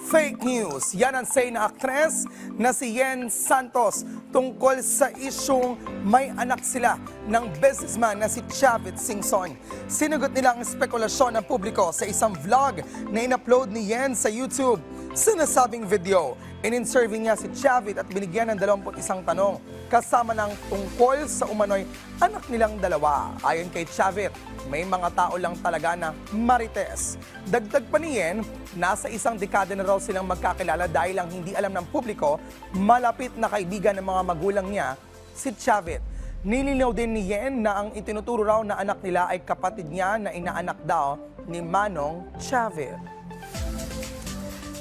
Fake news. Yan ang say na aktres na si Yen Santos tungkol sa isyong may anak sila ng businessman na si Chavit Singson. Sinagot nila ang spekulasyon ng publiko sa isang vlog na in-upload ni Yen sa YouTube. Sa nasabing video, in-interview niya si Chavit at binigyan ng 21 tanong kasama ng tungkol sa umano'y anak nilang dalawa. Ayon kay Chavit, may mga tao lang talaga na marites. Dagdag pa ni Yen, nasa isang dekada na raw silang magkakilala dahil lang hindi alam ng publiko, malapit na kaibigan ng mga magulang niya, si Chavit. Nilinaw din ni Yen na ang itinuturo raw na anak nila ay kapatid niya na inaanak daw ni Manong Chavit.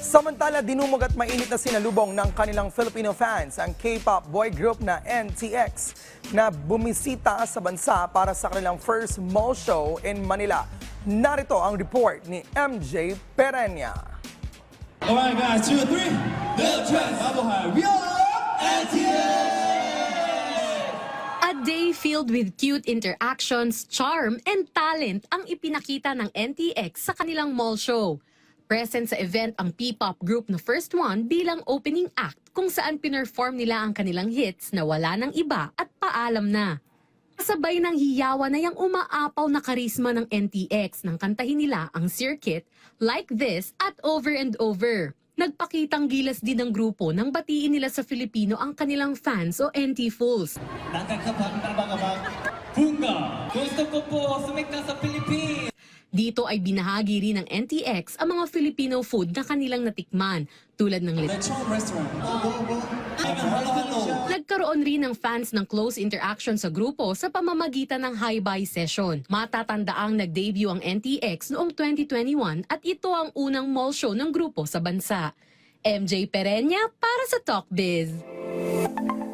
Samantala, dinumog at mainit na sinalubong ng kanilang Filipino fans ang K-pop boy group na NTX na bumisita sa bansa para sa kanilang first mall show in Manila. Narito ang report ni MJ Perenya. Alright guys, 2, 3, Little Trends, Mabuhay, we are NTX! A day filled with cute interactions, charm, and talent ang ipinakita ng NTX sa kanilang mall show. Present sa event ang P-pop group na First One bilang opening act kung saan pinerform nila ang kanilang hits na Wala Nang Iba at Paalam Na. Kasabay ng hiyawan na yung umaapaw na karisma ng NTX nang kantahin nila ang Circuit, Like This at Over and Over. Nagpakitang gilas din ng grupo nang batiin nila sa Filipino ang kanilang fans o NT-Fools. Nakakapag-tabang-abang, bunga! Gusto ko po sumika sa Pilipinas! Dito ay binahagi rin ng NTX ang mga Filipino food na kanilang natikman tulad ng Lechon Restaurant. Halo-halo. Nagkaroon rin ng fans ng close interaction sa grupo sa pamamagitan ng hi-bye session. Matatandaang nag-debut ang NTX noong 2021 at ito ang unang mall show ng grupo sa bansa. MJ Perenya para sa Talk Biz.